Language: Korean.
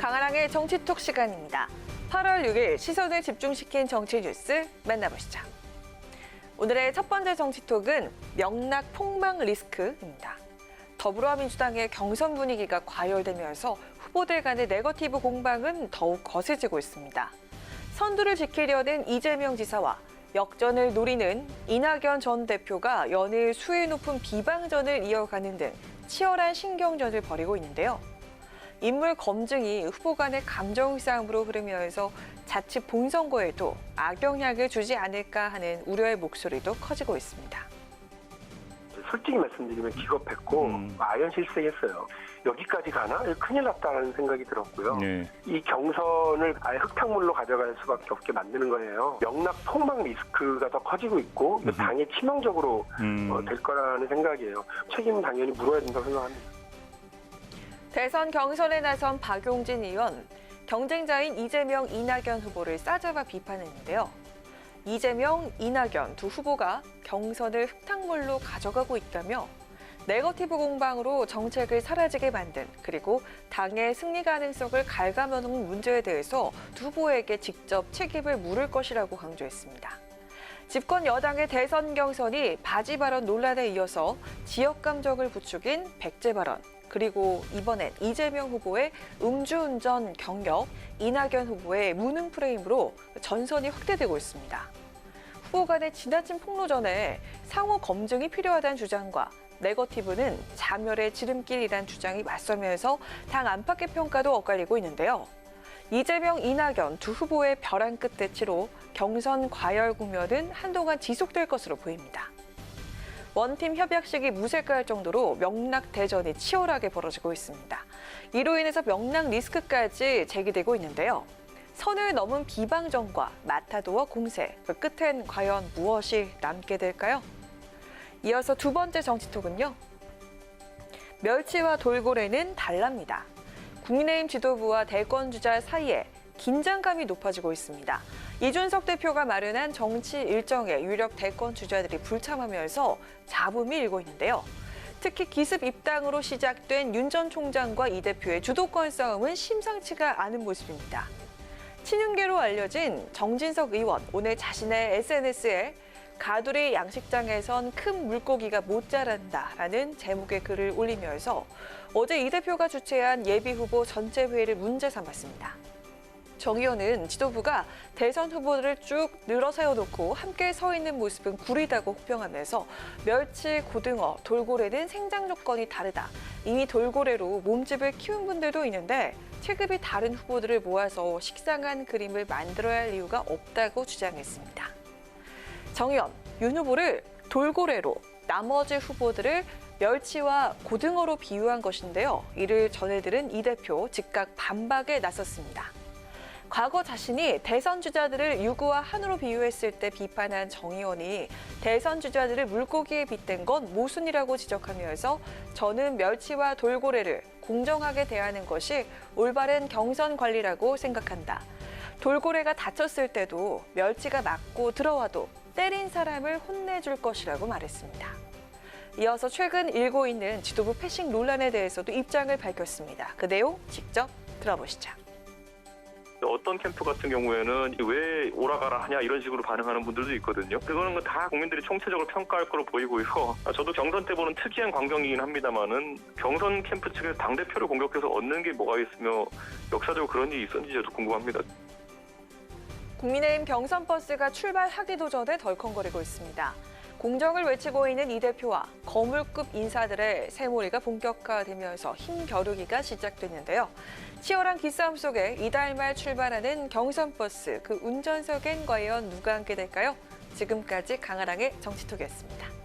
강한항의 정치톡 시간입니다. 8월 6일 시선을 집중시킨 정치 뉴스 만나보시죠. 오늘의 첫 번째 정치톡은 명락 폭망 리스크입니다. 더불어민주당의 경선 분위기가 과열되면서 후보들 간의 네거티브 공방은 더욱 거세지고 있습니다. 선두를 지키려는 이재명 지사와 역전을 노리는 이낙연 전 대표가 연일 수위 높은 비방전을 이어가는 등 치열한 신경전을 벌이고 있는데요. 인물 검증이 후보 간의 감정 싸움으로 흐르면서 자칫 본선거에도 악영향을 주지 않을까 하는 우려의 목소리도 커지고 있습니다. 솔직히 말씀드리면 기겁했고 아연실색했어요. 여기까지 가나? 큰일 났다는 생각이 들었고요. 네. 이 경선을 아예 흙탕물로 가져갈 수밖에 없게 만드는 거예요. 명락 폭망 리스크가 더 커지고 있고 당에 치명적으로 될 거라는 생각이에요. 책임은 당연히 물어야 된다고 생각합니다. 대선 경선에 나선 박용진 의원, 경쟁자인 이재명, 이낙연 후보를 싸잡아 비판했는데요. 이재명, 이낙연 두 후보가 경선을 흙탕물로 가져가고 있다며 네거티브 공방으로 정책을 사라지게 만든, 그리고 당의 승리 가능성을 갉아먹는 문제에 대해서 두 후보에게 직접 책임을 물을 것이라고 강조했습니다. 집권 여당의 대선 경선이 바지 발언 논란에 이어서 지역 감정을 부추긴 백제 발언, 그리고 이번엔 이재명 후보의 음주운전 경력, 이낙연 후보의 무능 프레임으로 전선이 확대되고 있습니다. 후보 간의 지나친 폭로전에 상호 검증이 필요하다는 주장과 네거티브는 자멸의 지름길이란 주장이 맞서면서 당 안팎의 평가도 엇갈리고 있는데요. 이재명, 이낙연 두 후보의 벼랑 끝 대치로 경선 과열 국면은 한동안 지속될 것으로 보입니다. 원팀 협약식이 무색할 정도로 명락 대전이 치열하게 벌어지고 있습니다. 이로 인해서 명락 리스크까지 제기되고 있는데요. 선을 넘은 비방전과 마타도어 공세, 그 끝엔 과연 무엇이 남게 될까요? 이어서 두 번째 정치톡은요. 멸치와 돌고래는 달랍니다. 국민의힘 지도부와 대권 주자 사이에 긴장감이 높아지고 있습니다. 이준석 대표가 마련한 정치 일정에 유력 대권 주자들이 불참하면서 잡음이 일고 있는데요. 특히 기습 입당으로 시작된 윤 전 총장과 이 대표의 주도권 싸움은 심상치가 않은 모습입니다. 친윤계로 알려진 정진석 의원, 오늘 자신의 SNS에 가두리 양식장에선 큰 물고기가 못 자란다라는 제목의 글을 올리면서 어제 이 대표가 주최한 예비후보 전체 회의를 문제 삼았습니다. 정 의원은 지도부가 대선 후보들을 쭉 늘어세워놓고 함께 서 있는 모습은 구리다고 호평하면서 멸치, 고등어, 돌고래는 생장 조건이 다르다. 이미 돌고래로 몸집을 키운 분들도 있는데 체급이 다른 후보들을 모아서 식상한 그림을 만들어야 할 이유가 없다고 주장했습니다. 정 의원, 윤 후보를 돌고래로, 나머지 후보들을 멸치와 고등어로 비유한 것인데요. 이를 전해들은 이 대표 즉각 반박에 나섰습니다. 과거 자신이 대선 주자들을 유구와 한우로 비유했을 때 비판한 정 의원이 대선 주자들을 물고기에 빗댄 건 모순이라고 지적하면서 저는 멸치와 돌고래를 공정하게 대하는 것이 올바른 경선 관리라고 생각한다. 돌고래가 다쳤을 때도 멸치가 맞고 들어와도 때린 사람을 혼내줄 것이라고 말했습니다. 이어서 최근 일고 있는 지도부 패싱 논란에 대해서도 입장을 밝혔습니다. 그 내용 직접 들어보시죠. 어떤 캠프 같은 경우에는 왜 오라가라 하냐 이런 식으로 반응하는 분들도 있거든요. 그거는 다 국민들이 총체적으로 평가할 거로 보이고요. 저도 경선 때 보는 특이한 광경이긴 합니다만은 경선 캠프 측에서 당대표를 공격해서 얻는 게 뭐가 있으며 역사적으로 그런 일이 있었는지 저도 궁금합니다. 국민의힘 경선 버스가 출발하기도 전에 덜컹거리고 있습니다. 공정을 외치고 있는 이 대표와 거물급 인사들의 새몰이가 본격화되면서 힘겨루기가 시작됐는데요. 치열한 기싸움 속에 이달 말 출발하는 경선 버스, 그 운전석엔 과연 누가 앉게 될까요? 지금까지 강한항의 정치톡이었습니다.